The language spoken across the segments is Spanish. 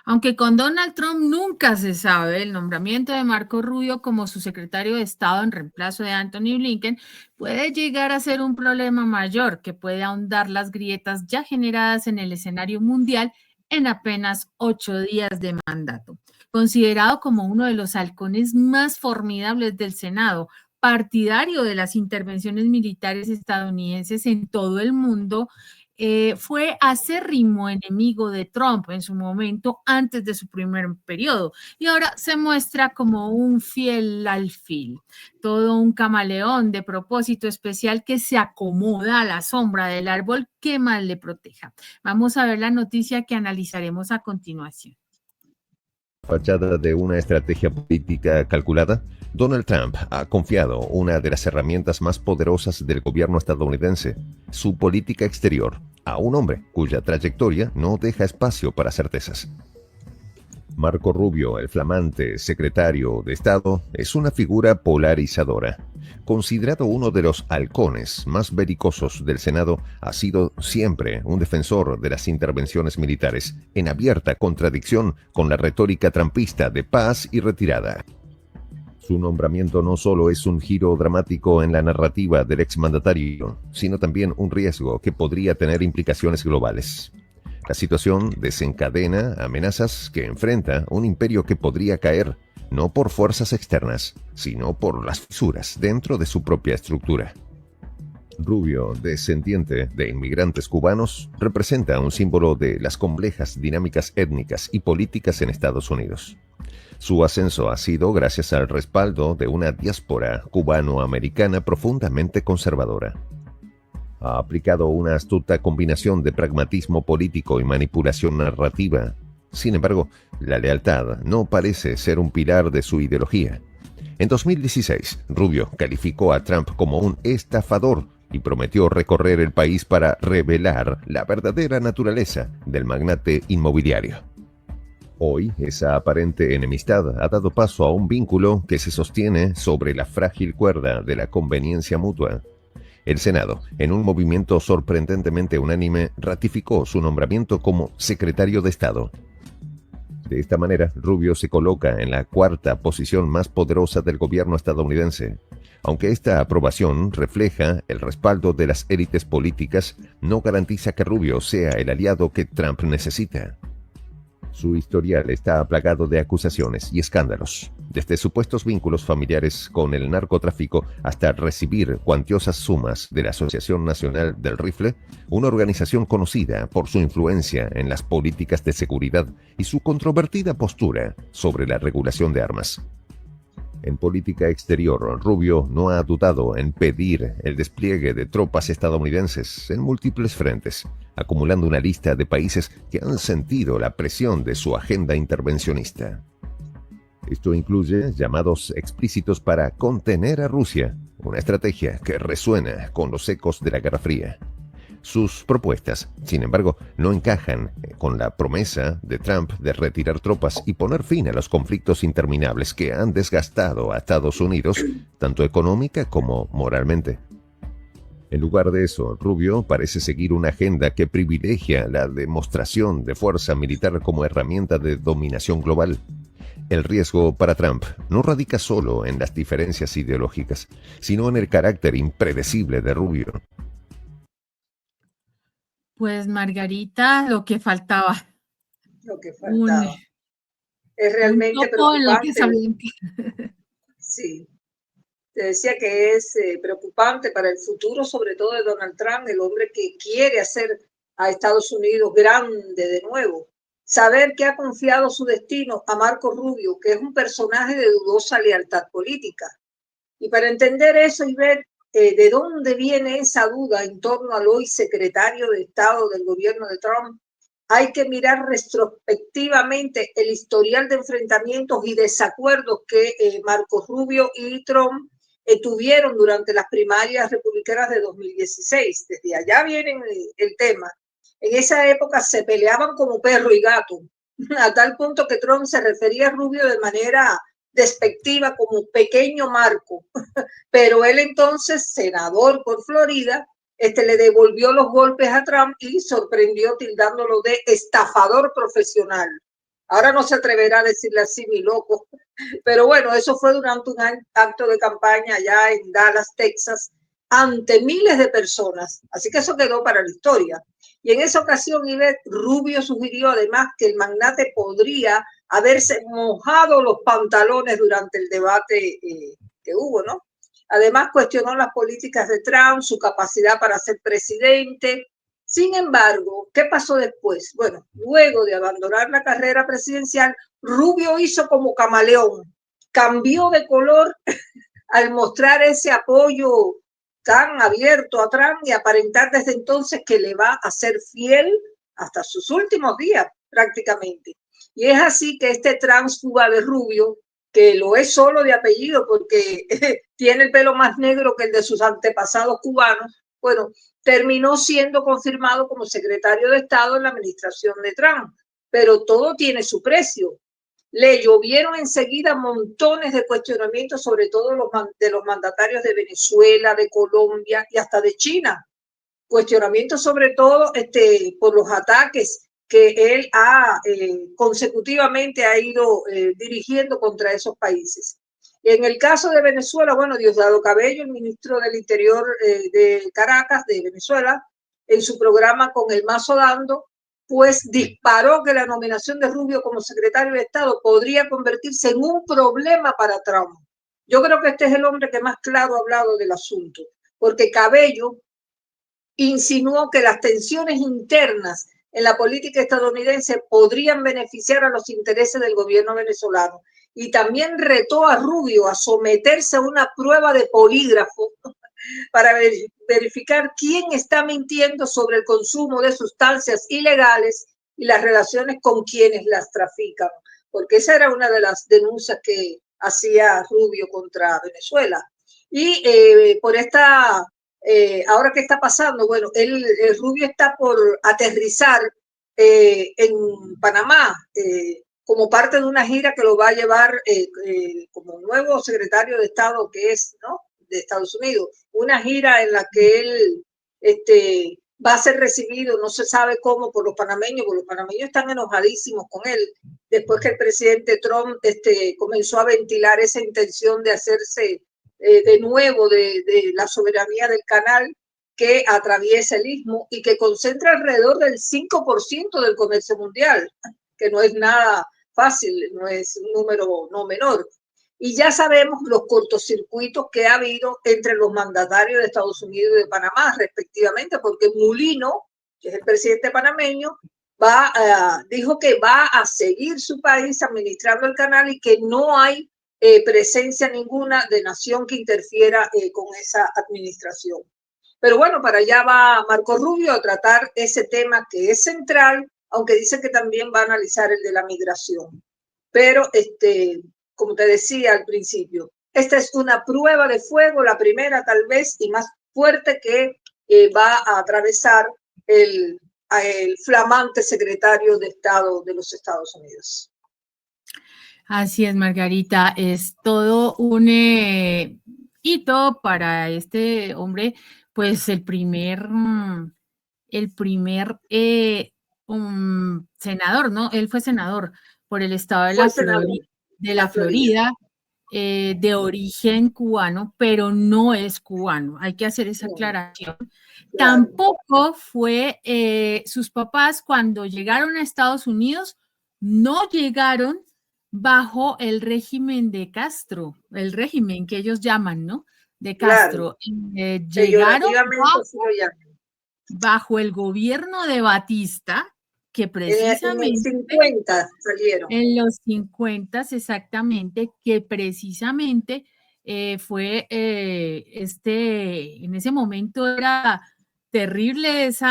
Aunque con Donald Trump nunca se sabe, el nombramiento de Marco Rubio como su secretario de Estado en reemplazo de Anthony Blinken puede llegar a ser un problema mayor que puede ahondar las grietas ya generadas en el escenario mundial en apenas 8 días de mandato. Considerado como uno de los halcones más formidables del Senado, partidario de las intervenciones militares estadounidenses en todo el mundo, fue acérrimo enemigo de Trump en su momento antes de su primer periodo y ahora se muestra como un fiel alfil, todo un camaleón de propósito especial que se acomoda a la sombra del árbol que más le proteja. Vamos a ver la noticia que analizaremos a continuación. Fachada de una estrategia política calculada, Donald Trump ha confiado una de las herramientas más poderosas del gobierno estadounidense, su política exterior, a un hombre cuya trayectoria no deja espacio para certezas. Marco Rubio, el flamante secretario de Estado, es una figura polarizadora. Considerado uno de los halcones más belicosos del Senado, ha sido siempre un defensor de las intervenciones militares, en abierta contradicción con la retórica trumpista de paz y retirada. Su nombramiento no solo es un giro dramático en la narrativa del exmandatario, sino también un riesgo que podría tener implicaciones globales. La situación desencadena amenazas que enfrenta un imperio que podría caer, no por fuerzas externas, sino por las fisuras dentro de su propia estructura. Rubio, descendiente de inmigrantes cubanos, representa un símbolo de las complejas dinámicas étnicas y políticas en Estados Unidos. Su ascenso ha sido gracias al respaldo de una diáspora cubano-americana profundamente conservadora. Ha aplicado una astuta combinación de pragmatismo político y manipulación narrativa. Sin embargo, la lealtad no parece ser un pilar de su ideología. En 2016, Rubio calificó a Trump como un estafador y prometió recorrer el país para revelar la verdadera naturaleza del magnate inmobiliario. Hoy, esa aparente enemistad ha dado paso a un vínculo que se sostiene sobre la frágil cuerda de la conveniencia mutua. El Senado, en un movimiento sorprendentemente unánime, ratificó su nombramiento como secretario de Estado. De esta manera, Rubio se coloca en la cuarta posición más poderosa del gobierno estadounidense. Aunque esta aprobación refleja el respaldo de las élites políticas, no garantiza que Rubio sea el aliado que Trump necesita. Su historial está plagado de acusaciones y escándalos, desde supuestos vínculos familiares con el narcotráfico hasta recibir cuantiosas sumas de la Asociación Nacional del Rifle, una organización conocida por su influencia en las políticas de seguridad y su controvertida postura sobre la regulación de armas. En política exterior, Rubio no ha dudado en pedir el despliegue de tropas estadounidenses en múltiples frentes, acumulando una lista de países que han sentido la presión de su agenda intervencionista. Esto incluye llamados explícitos para contener a Rusia, una estrategia que resuena con los ecos de la Guerra Fría. Sus propuestas, sin embargo, no encajan con la promesa de Trump de retirar tropas y poner fin a los conflictos interminables que han desgastado a Estados Unidos, tanto económica como moralmente. En lugar de eso, Rubio parece seguir una agenda que privilegia la demostración de fuerza militar como herramienta de dominación global. El riesgo para Trump no radica solo en las diferencias ideológicas, sino en el carácter impredecible de Rubio. Pues Margarita, lo que faltaba. Lo que faltaba. Es Un realmente topo en la Casa preocupante. Blanca. Sí, te decía que es preocupante para el futuro, sobre todo de Donald Trump, el hombre que quiere hacer a Estados Unidos grande de nuevo. Saber que ha confiado su destino a Marco Rubio, que es un personaje de dudosa lealtad política. Y para entender eso y ver de dónde viene esa duda en torno al hoy secretario de Estado del gobierno de Trump, hay que mirar retrospectivamente el historial de enfrentamientos y desacuerdos que Marco Rubio y Trump tuvieron durante las primarias republicanas de 2016. Desde allá viene el tema. En esa época se peleaban como perro y gato, a tal punto que Trump se refería a Rubio de manera despectiva como pequeño Marco, pero él entonces, senador por Florida, le devolvió los golpes a Trump y sorprendió tildándolo de estafador profesional. Ahora no se atreverá a decirle así, mi loco. Pero bueno, eso fue durante un acto de campaña allá en Dallas, Texas, ante miles de personas. Así que eso quedó para la historia. Y en esa ocasión, Ivette Rubio sugirió además que el magnate podría haberse mojado los pantalones durante el debate que hubo, ¿no? Además, cuestionó las políticas de Trump, su capacidad para ser presidente. Sin embargo, ¿qué pasó después? Bueno, luego de abandonar la carrera presidencial, Rubio hizo como camaleón, cambió de color al mostrar ese apoyo tan abierto a Trump y aparentar desde entonces que le va a ser fiel hasta sus últimos días prácticamente. Y es así que este tránsfuga de Rubio, que lo es solo de apellido porque tiene el pelo más negro que el de sus antepasados cubanos, bueno, terminó siendo confirmado como secretario de Estado en la administración de Trump. Pero todo tiene su precio. Le llovieron enseguida montones de cuestionamientos, sobre todo de los mandatarios de Venezuela, de Colombia y hasta de China. Cuestionamientos sobre todo por los ataques que él consecutivamente ha ido dirigiendo contra esos países. En el caso de Venezuela, bueno, Diosdado Cabello, el ministro del Interior de Caracas, de Venezuela, en su programa Con el Mazo Dando, pues disparó que la nominación de Rubio como secretario de Estado podría convertirse en un problema para Trump. Yo creo que este es el hombre que más claro ha hablado del asunto, porque Cabello insinuó que las tensiones internas en la política estadounidense podrían beneficiar a los intereses del gobierno venezolano. Y también retó a Rubio a someterse a una prueba de polígrafo para verificar quién está mintiendo sobre el consumo de sustancias ilegales y las relaciones con quienes las trafican, porque esa era una de las denuncias que hacía Rubio contra Venezuela. Y por esta, ahora qué está pasando, bueno, el Rubio está por aterrizar en Panamá, como parte de una gira que lo va a llevar como nuevo secretario de Estado que es, ¿no?, de Estados Unidos, una gira en la que él va a ser recibido, no se sabe cómo, por los panameños, porque los panameños están enojadísimos con él, después que el presidente Trump comenzó a ventilar esa intención de hacerse de nuevo de la soberanía del canal que atraviesa el istmo y que concentra alrededor del 5% del comercio mundial, que no es nada fácil, no es un número no menor. Y ya sabemos los cortocircuitos que ha habido entre los mandatarios de Estados Unidos y de Panamá, respectivamente, porque Mulino, que es el presidente panameño, dijo que va a seguir su país administrando el canal y que no hay presencia ninguna de nación que interfiera con esa administración. Pero bueno, para allá va Marco Rubio a tratar ese tema que es central, aunque dice que también va a analizar el de la migración. Pero como te decía al principio, esta es una prueba de fuego, la primera tal vez y más fuerte que va a atravesar el flamante secretario de Estado de los Estados Unidos. Así es, Margarita, es todo un hito para este hombre, pues el primer senador, ¿no? Él fue senador por el estado de la Florida, de origen cubano, pero no es cubano. Hay que hacer esa aclaración. Claro. Tampoco fue, sus papás cuando llegaron a Estados Unidos, no llegaron bajo el régimen de Castro, el régimen que ellos llaman, ¿no? De Castro. Claro. Llegaron bajo el gobierno de Batista, que precisamente... En los 50 salieron. En los 50, exactamente, que precisamente fue, en ese momento era terrible ese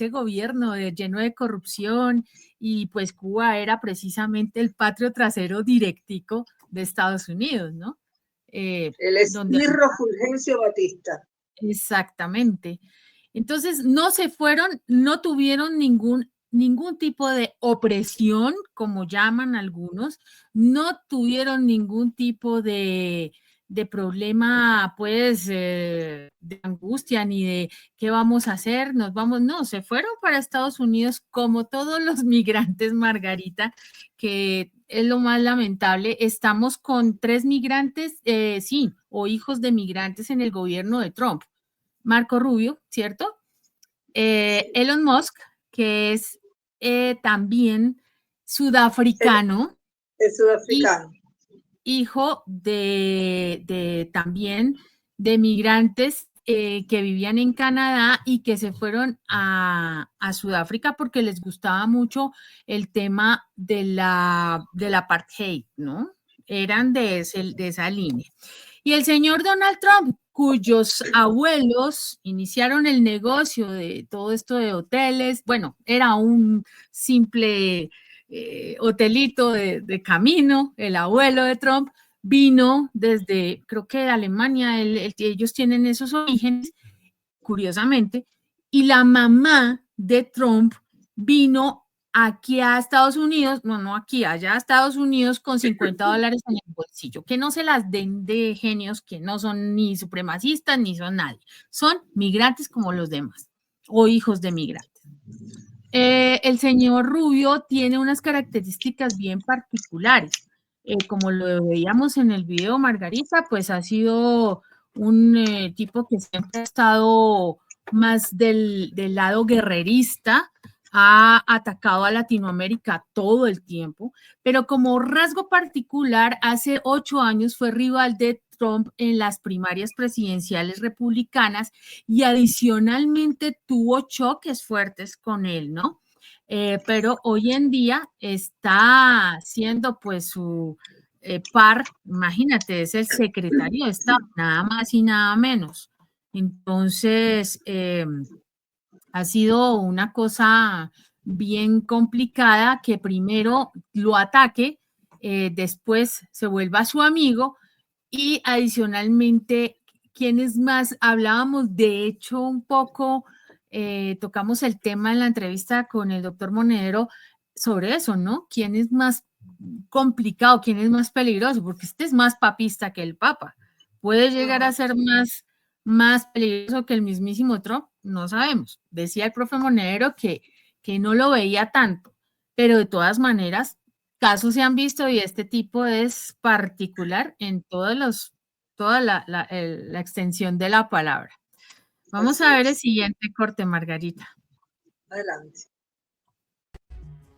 gobierno lleno de corrupción, y pues Cuba era precisamente el patrio trasero directico de Estados Unidos, ¿no? El esbirro Fulgencio Batista. Exactamente. Entonces, no se fueron, no tuvieron ningún tipo de opresión, como llaman algunos, no tuvieron ningún tipo de de problema, pues, de angustia, ni de qué vamos a hacer, nos vamos, no, se fueron para Estados Unidos como todos los migrantes, Margarita, que es lo más lamentable. Estamos con 3 migrantes, sí, o hijos de migrantes en el gobierno de Trump. Marco Rubio, ¿cierto? Elon Musk, que es también sudafricano. Es sudafricano. Hijo de también de migrantes que vivían en Canadá y que se fueron a Sudáfrica porque les gustaba mucho el tema del apartheid, ¿no? Eran de esa línea. Y el señor Donald Trump, cuyos abuelos iniciaron el negocio de todo esto de hoteles, bueno, era un simple hotelito de camino, el abuelo de Trump vino desde, creo que de Alemania, ellos tienen esos orígenes, curiosamente, y la mamá de Trump vino aquí a Estados Unidos, no aquí, allá a Estados Unidos con $50 en el bolsillo, que no se las den de genios, que no son ni supremacistas ni son nadie, son migrantes como los demás, o hijos de migrantes. El señor Rubio tiene unas características bien particulares. Como lo veíamos en el video, Margarita, pues ha sido un tipo que siempre ha estado más del lado guerrerista, ha atacado a Latinoamérica todo el tiempo, pero como rasgo particular, hace 8 años fue rival de Trump en las primarias presidenciales republicanas y adicionalmente tuvo choques fuertes con él, ¿no? Pero hoy en día está siendo pues su par, imagínate, es el secretario de Estado, nada más y nada menos. Entonces, ha sido una cosa bien complicada que primero lo ataque, después se vuelva su amigo y adicionalmente, ¿quiénes más? Hablábamos de hecho un poco, tocamos el tema en la entrevista con el doctor Monedero sobre eso, ¿no? ¿Quién es más complicado? ¿Quién es más peligroso? Porque este es más papista que el Papa. ¿Puede llegar a ser más peligroso que el mismísimo Trump? No sabemos. Decía el profe Monedero que no lo veía tanto, pero de todas maneras, casos se han visto y este tipo es particular en toda la extensión de la palabra. Vamos a ver el siguiente corte, Margarita. Adelante.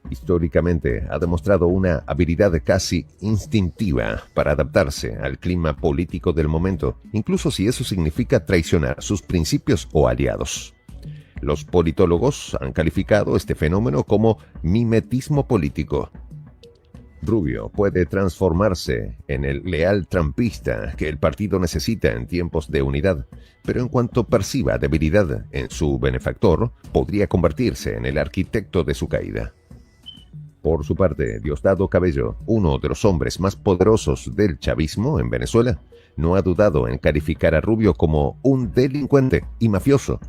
Históricamente ha demostrado una habilidad casi instintiva para adaptarse al clima político del momento, incluso si eso significa traicionar sus principios o aliados. Los politólogos han calificado este fenómeno como mimetismo político. Rubio puede transformarse en el leal trumpista que el partido necesita en tiempos de unidad, pero en cuanto perciba debilidad en su benefactor, podría convertirse en el arquitecto de su caída. Por su parte, Diosdado Cabello, uno de los hombres más poderosos del chavismo en Venezuela, no ha dudado en calificar a Rubio como un delincuente y mafioso.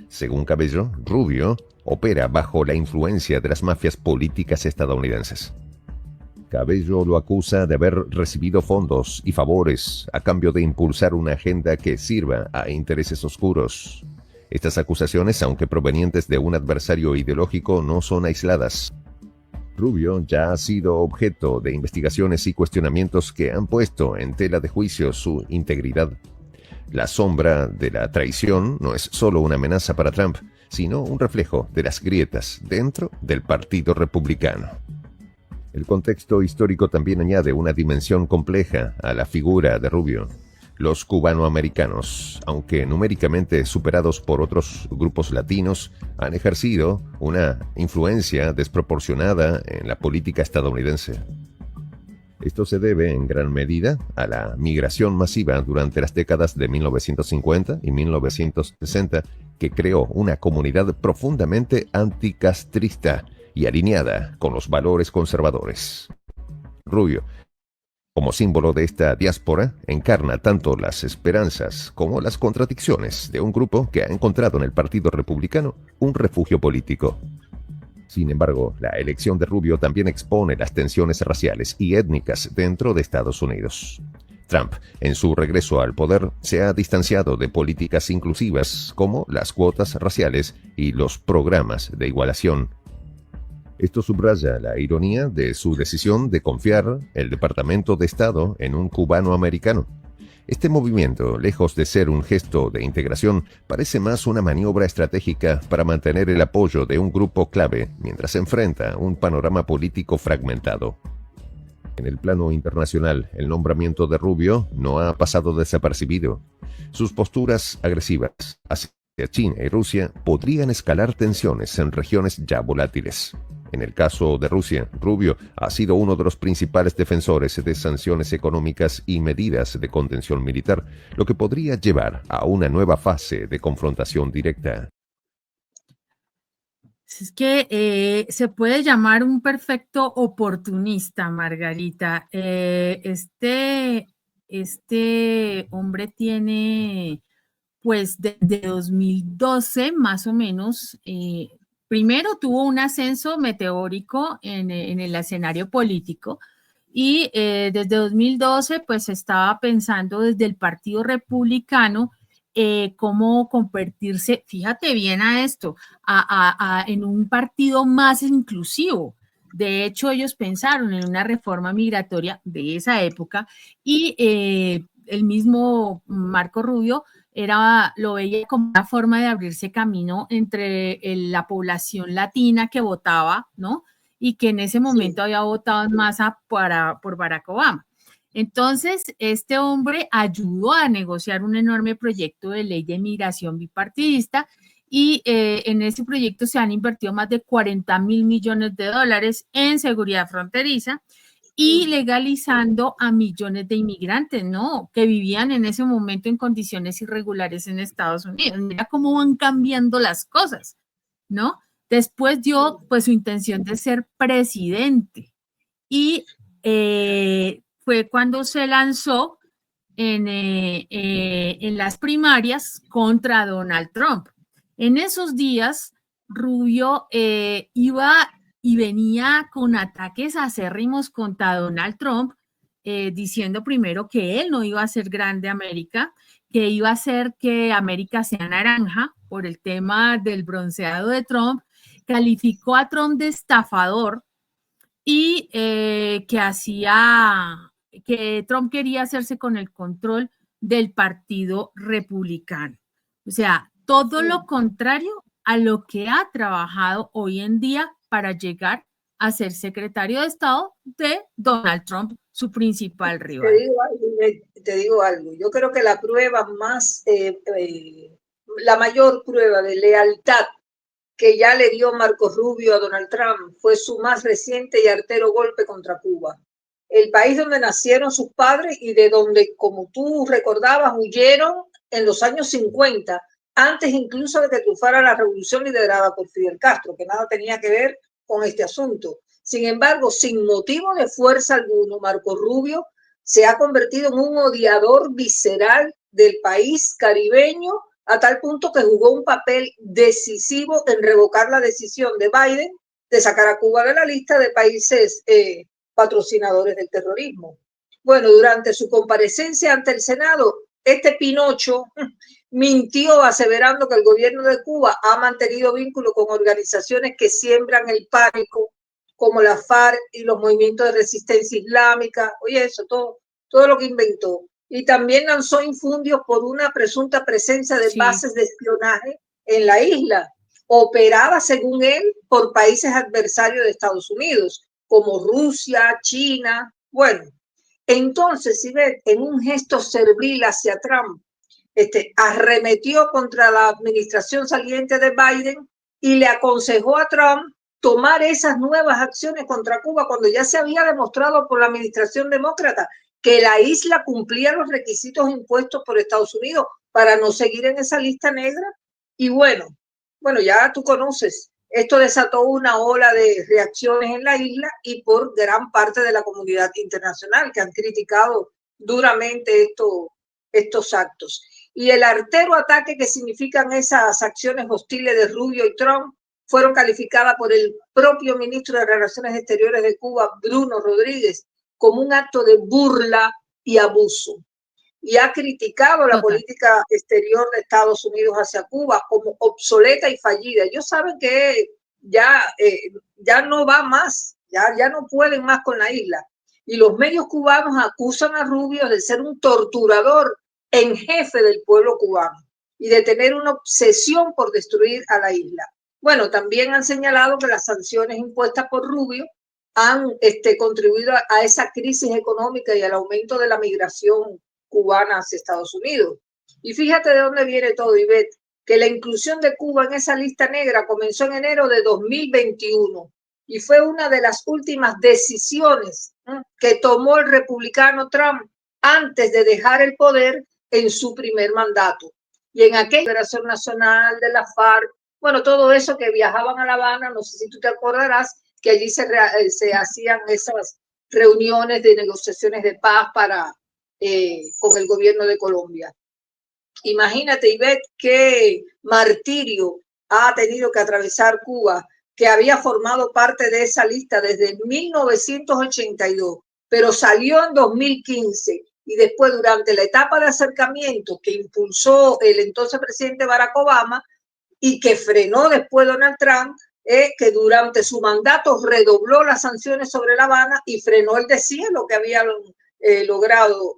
Según Cabello, Rubio opera bajo la influencia de las mafias políticas estadounidenses. Cabello lo acusa de haber recibido fondos y favores a cambio de impulsar una agenda que sirva a intereses oscuros. Estas acusaciones, aunque provenientes de un adversario ideológico, no son aisladas. Rubio ya ha sido objeto de investigaciones y cuestionamientos que han puesto en tela de juicio su integridad. La sombra de la traición no es solo una amenaza para Trump, sino un reflejo de las grietas dentro del Partido Republicano. El contexto histórico también añade una dimensión compleja a la figura de Rubio. Los cubanoamericanos, aunque numéricamente superados por otros grupos latinos, han ejercido una influencia desproporcionada en la política estadounidense. Esto se debe en gran medida a la migración masiva durante las décadas de 1950 y 1960, que creó una comunidad profundamente anticastrista y alineada con los valores conservadores. Rubio, como símbolo de esta diáspora, encarna tanto las esperanzas como las contradicciones de un grupo que ha encontrado en el Partido Republicano un refugio político. Sin embargo, la elección de Rubio también expone las tensiones raciales y étnicas dentro de Estados Unidos. Trump, en su regreso al poder, se ha distanciado de políticas inclusivas como las cuotas raciales y los programas de igualación. Esto subraya la ironía de su decisión de confiar el Departamento de Estado en un cubano americano. Este movimiento, lejos de ser un gesto de integración, parece más una maniobra estratégica para mantener el apoyo de un grupo clave mientras enfrenta un panorama político fragmentado. En el plano internacional, el nombramiento de Rubio no ha pasado desapercibido. Sus posturas agresivas hacia China y Rusia podrían escalar tensiones en regiones ya volátiles. En el caso de Rusia, Rubio ha sido uno de los principales defensores de sanciones económicas y medidas de contención militar, lo que podría llevar a una nueva fase de confrontación directa. Es que se puede llamar un perfecto oportunista, Margarita. Este hombre tiene, pues, desde 2012 más o menos, primero tuvo un ascenso meteórico en el escenario político y desde 2012 pues estaba pensando desde el Partido Republicano cómo convertirse, fíjate bien a esto, en un partido más inclusivo. De hecho, ellos pensaron en una reforma migratoria de esa época y el mismo Marco Rubio lo veía como una forma de abrirse camino entre la población latina que votaba, ¿no? Y que en ese momento había votado en masa por Barack Obama. Entonces, este hombre ayudó a negociar un enorme proyecto de ley de migración bipartidista y en ese proyecto se han invertido más de 40.000 millones de dólares en seguridad fronteriza y legalizando a millones de inmigrantes, ¿no? Que vivían en ese momento en condiciones irregulares en Estados Unidos. Mira cómo van cambiando las cosas, ¿no? Después dio, pues, su intención de ser presidente y fue cuando se lanzó en las primarias contra Donald Trump. En esos días, Rubio iba y venía con ataques acérrimos contra Donald Trump, diciendo primero que él no iba a ser grande América, que iba a hacer que América sea naranja por el tema del bronceado de Trump, calificó a Trump de estafador y que Trump quería hacerse con el control del Partido Republicano. O sea, todo lo contrario a lo que ha trabajado hoy en día para llegar a ser secretario de Estado de Donald Trump, su principal rival. Te digo algo. Yo creo que la prueba la mayor prueba de lealtad que ya le dio Marco Rubio a Donald Trump fue su más reciente y artero golpe contra Cuba. El país donde nacieron sus padres y de donde, como tú recordabas, huyeron en los años 50, antes incluso de que triunfara la revolución liderada por Fidel Castro, que nada tenía que ver con este asunto. Sin embargo, sin motivo de fuerza alguno, Marco Rubio se ha convertido en un odiador visceral del país caribeño, a tal punto que jugó un papel decisivo en revocar la decisión de Biden de sacar a Cuba de la lista de países patrocinadores del terrorismo. Bueno, durante su comparecencia ante el Senado, este Pinocho mintió aseverando que el gobierno de Cuba ha mantenido vínculo con organizaciones que siembran el pánico, como la FARC y los movimientos de resistencia islámica. Oye, eso, todo lo que inventó. Y también lanzó infundios por una presunta presencia de bases de espionaje en la isla, operadas, según él, por países adversarios de Estados Unidos, como Rusia, China. Bueno, entonces, si ves, en un gesto servil hacia Trump, arremetió contra la administración saliente de Biden y le aconsejó a Trump tomar esas nuevas acciones contra Cuba cuando ya se había demostrado por la administración demócrata que la isla cumplía los requisitos impuestos por Estados Unidos para no seguir en esa lista negra. Y bueno, ya tú conoces, esto desató una ola de reacciones en la isla y por gran parte de la comunidad internacional que han criticado duramente estos actos. Y el artero ataque que significan esas acciones hostiles de Rubio y Trump fueron calificadas por el propio ministro de Relaciones Exteriores de Cuba, Bruno Rodríguez, como un acto de burla y abuso. Y ha criticado la política exterior de Estados Unidos hacia Cuba como obsoleta y fallida. Ellos saben que ya no va más, ya no pueden más con la isla. Y los medios cubanos acusan a Rubio de ser un torturador en jefe del pueblo cubano y de tener una obsesión por destruir a la isla. Bueno, también han señalado que las sanciones impuestas por Rubio han contribuido a esa crisis económica y al aumento de la migración cubana hacia Estados Unidos. Y fíjate de dónde viene todo, Ivette, que la inclusión de Cuba en esa lista negra comenzó en enero de 2021 y fue una de las últimas decisiones que tomó el republicano Trump antes de dejar el poder en su primer mandato. Y en aquella Federación Nacional de la FARC, bueno, todo eso que viajaban a La Habana, no sé si tú te acordarás, que allí se hacían esas reuniones de negociaciones de paz con el gobierno de Colombia. Imagínate, Ivette, qué martirio ha tenido que atravesar Cuba, que había formado parte de esa lista desde 1982, pero salió en 2015 y después durante la etapa de acercamiento que impulsó el entonces presidente Barack Obama y que frenó después Donald Trump, que durante su mandato redobló las sanciones sobre La Habana y frenó el deshielo que había logrado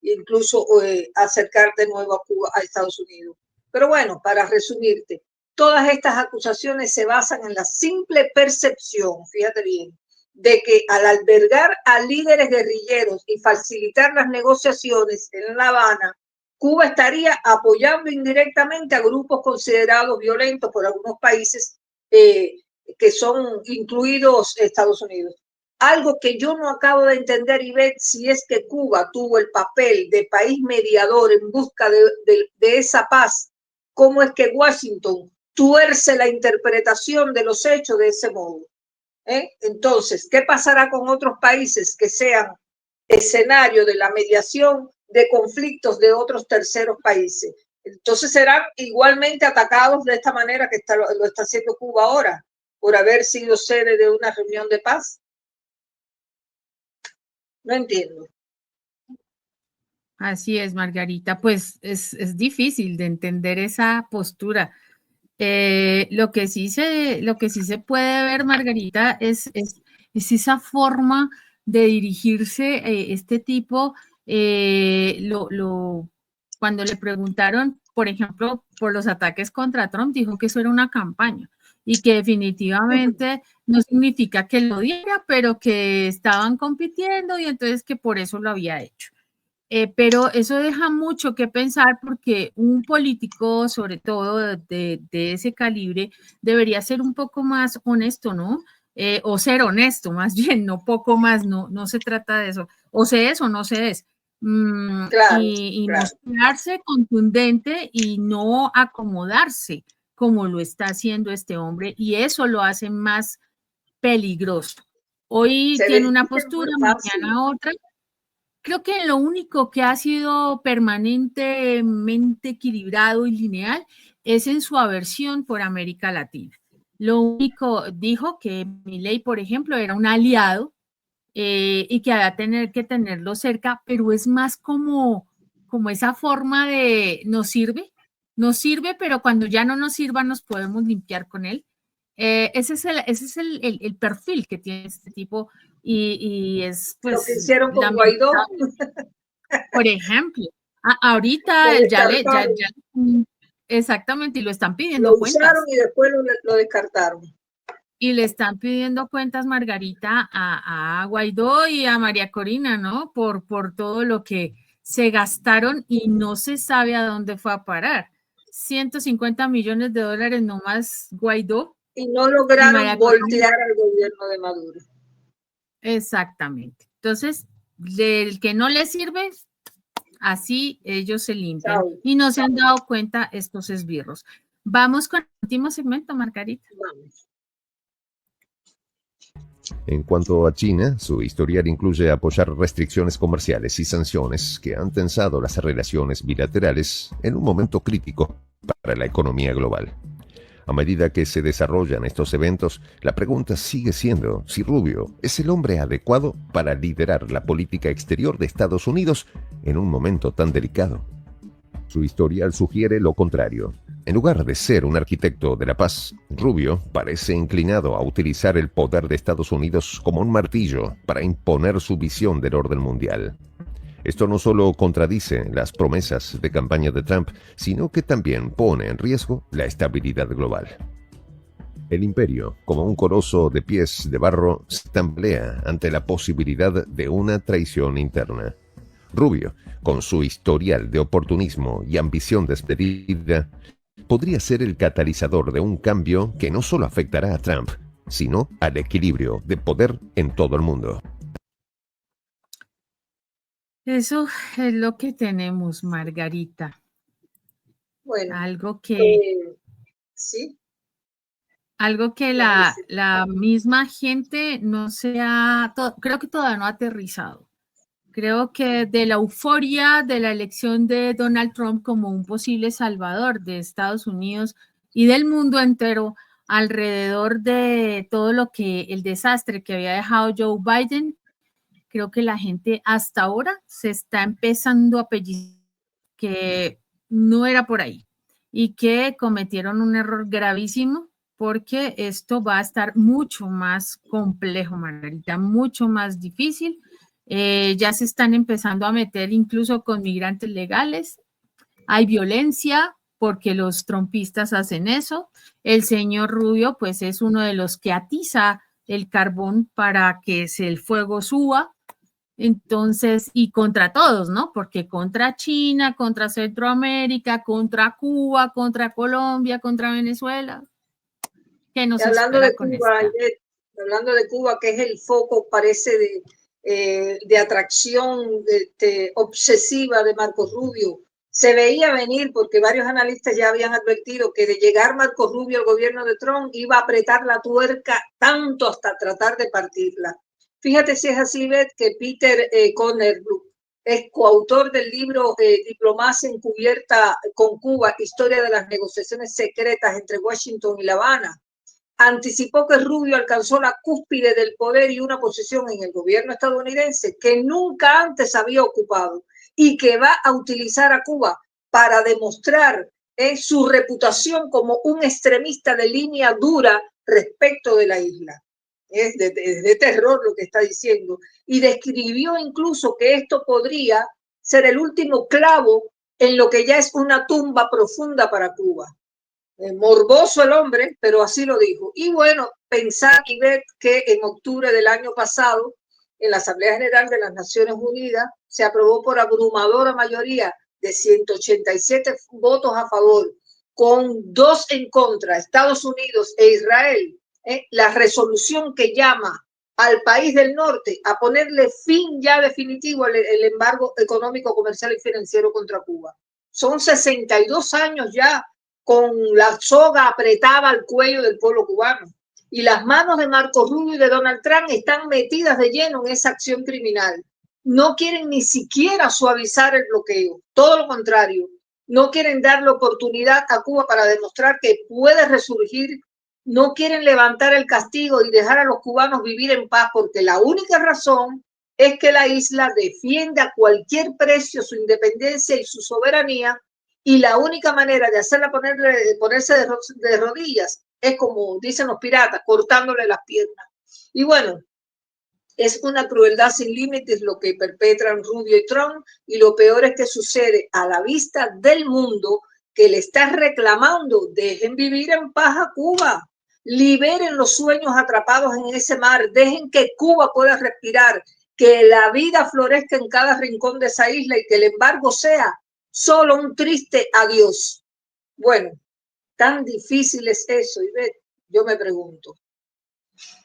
incluso acercar de nuevo a Cuba, a Estados Unidos. Pero bueno, para resumirte, todas estas acusaciones se basan en la simple percepción, fíjate bien, de que al albergar a líderes guerrilleros y facilitar las negociaciones en La Habana, Cuba estaría apoyando indirectamente a grupos considerados violentos por algunos países que son incluidos Estados Unidos. Algo que yo no acabo de entender, Ivette, si es que Cuba tuvo el papel de país mediador en busca de esa paz, ¿cómo es que Washington tuerce la interpretación de los hechos de ese modo? Entonces, ¿qué pasará con otros países que sean escenario de la mediación de conflictos de otros terceros países? Entonces serán igualmente atacados de esta manera que lo está haciendo Cuba ahora, por haber sido sede de una reunión de paz. No entiendo. Así es, Margarita. Pues es difícil de entender esa postura. Lo que sí se puede ver, Margarita, es esa forma de dirigirse este tipo. Cuando le preguntaron, por ejemplo, por los ataques contra Trump, dijo que eso era una campaña y que definitivamente no significa que lo diera, pero que estaban compitiendo y entonces que por eso lo había hecho. Pero eso deja mucho que pensar porque un político, sobre todo de ese calibre, debería ser un poco más honesto, ¿no? O ser honesto, más bien, no poco más, no se trata de eso. O se es o no se es. Claro, y claro. mostrarse contundente y no acomodarse como lo está haciendo este hombre, y eso lo hace más peligroso. Hoy tiene una postura, mañana otra. Creo que lo único que ha sido permanentemente equilibrado y lineal es en su aversión por América Latina. Lo único, dijo que Milei, por ejemplo, era un aliado y que había que tenerlo cerca, pero es más como esa forma de nos sirve, pero cuando ya no nos sirva nos podemos limpiar con él. Ese es el perfil que tiene este tipo y es pues lo que hicieron con Guaidó, por ejemplo. Ahorita exactamente, y lo están pidiendo lo cuentas. usaron y después lo descartaron. Y le están pidiendo cuentas, Margarita, a Guaidó y a María Corina, ¿no? Por todo lo que se gastaron y no se sabe a dónde fue a parar. 150 millones de dólares nomás Guaidó. Y no lograron voltear al gobierno de Maduro. Exactamente. Entonces, del que no le sirve, así ellos se limpian. Chao. Y no se han dado cuenta estos esbirros. Vamos con el último segmento, Margarita. Vamos. En cuanto a China, su historial incluye apoyar restricciones comerciales y sanciones que han tensado las relaciones bilaterales en un momento crítico para la economía global. A medida que se desarrollan estos eventos, la pregunta sigue siendo si Rubio es el hombre adecuado para liderar la política exterior de Estados Unidos en un momento tan delicado. Su historial sugiere lo contrario. En lugar de ser un arquitecto de la paz, Rubio parece inclinado a utilizar el poder de Estados Unidos como un martillo para imponer su visión del orden mundial. Esto no solo contradice las promesas de campaña de Trump, sino que también pone en riesgo la estabilidad global. El imperio, como un coloso de pies de barro, se tambalea ante la posibilidad de una traición interna. Rubio, con su historial de oportunismo y ambición desmedida, podría ser el catalizador de un cambio que no solo afectará a Trump, sino al equilibrio de poder en todo el mundo. Eso es lo que tenemos, Margarita. Bueno, Algo que, sí, algo que iba a decir. la misma gente no se ha, creo que todavía no ha aterrizado. Creo que de la euforia de la elección de Donald Trump como un posible salvador de Estados Unidos y del mundo entero alrededor de todo lo que el desastre que había dejado Joe Biden, creo que la gente hasta ahora se está empezando a pellizcar que no era por ahí y que cometieron un error gravísimo porque esto va a estar mucho más complejo, Margarita, mucho más difícil. Ya se están empezando a meter incluso con migrantes legales. Hay violencia porque los trompistas hacen eso. El señor Rubio, pues es uno de los que atiza el carbón para que el fuego suba. Entonces, y contra todos, ¿no? Porque contra China, contra Centroamérica, contra Cuba, contra Colombia, contra Venezuela. ¿Qué nos Hablando espera de con Cuba, esta? hablando de Cuba, que es el foco, parece, de atracción obsesiva de Marco Rubio, se veía venir porque varios analistas ya habían advertido que de llegar Marco Rubio al gobierno de Trump iba a apretar la tuerca tanto hasta tratar de partirla. Fíjate si es así, Beth, que Peter Conner es coautor del libro Diplomacia encubierta con Cuba, historia de las negociaciones secretas entre Washington y La Habana. Anticipó que Rubio alcanzó la cúspide del poder y una posición en el gobierno estadounidense que nunca antes había ocupado y que va a utilizar a Cuba para demostrar su reputación como un extremista de línea dura respecto de la isla. Es de terror lo que está diciendo. Y describió incluso que esto podría ser el último clavo en lo que ya es una tumba profunda para Cuba. Morboso el hombre, pero así lo dijo. Y bueno, pensar y ver que en octubre del año pasado, en la Asamblea General de las Naciones Unidas, se aprobó por abrumadora mayoría de 187 votos a favor, con 2 en contra, Estados Unidos e Israel, la resolución que llama al país del norte a ponerle fin ya definitivo al embargo económico, comercial y financiero contra Cuba. Son 62 años ya con la soga apretada al cuello del pueblo cubano. Y las manos de Marco Rubio y de Donald Trump están metidas de lleno en esa acción criminal. No quieren ni siquiera suavizar el bloqueo, todo lo contrario. No quieren darle oportunidad a Cuba para demostrar que puede resurgir. No quieren levantar el castigo y dejar a los cubanos vivir en paz, porque la única razón es que la isla defiende a cualquier precio su independencia y su soberanía. Y la única manera de hacerla ponerse de rodillas es, como dicen los piratas, cortándole las piernas. Y bueno, es una crueldad sin límites lo que perpetran Rubio y Trump, y lo peor es que sucede a la vista del mundo, que le está reclamando: dejen vivir en paz a Cuba, liberen los sueños atrapados en ese mar, dejen que Cuba pueda respirar, que la vida florezca en cada rincón de esa isla y que el embargo sea solo un triste adiós. Bueno, tan difícil es eso, Ivette, yo me pregunto.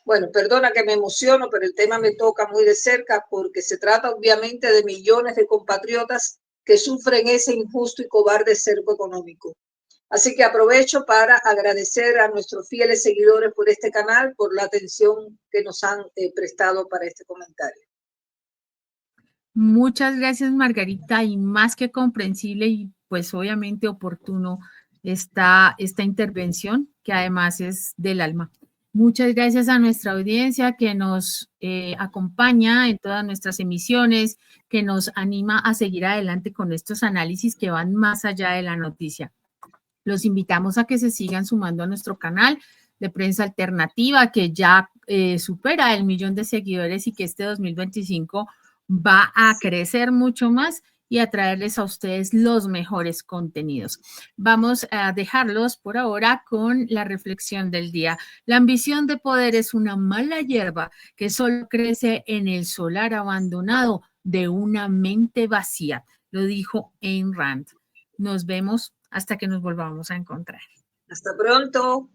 Bueno, perdona que me emociono, pero el tema me toca muy de cerca porque se trata obviamente de millones de compatriotas que sufren ese injusto y cobarde cerco económico. Así que aprovecho para agradecer a nuestros fieles seguidores por este canal, por la atención que nos han prestado para este comentario. Muchas gracias, Margarita, y más que comprensible y pues obviamente oportuno esta intervención, que además es del alma. Muchas gracias a nuestra audiencia que nos acompaña en todas nuestras emisiones, que nos anima a seguir adelante con estos análisis que van más allá de la noticia. Los invitamos a que se sigan sumando a nuestro canal de Prensa Alternativa, que ya supera el 1.000.000 de seguidores y que este 2025 va a crecer mucho más y a traerles a ustedes los mejores contenidos. Vamos a dejarlos por ahora con la reflexión del día. La ambición de poder es una mala hierba que solo crece en el solar abandonado de una mente vacía. Lo dijo Ayn Rand. Nos vemos hasta que nos volvamos a encontrar. Hasta pronto.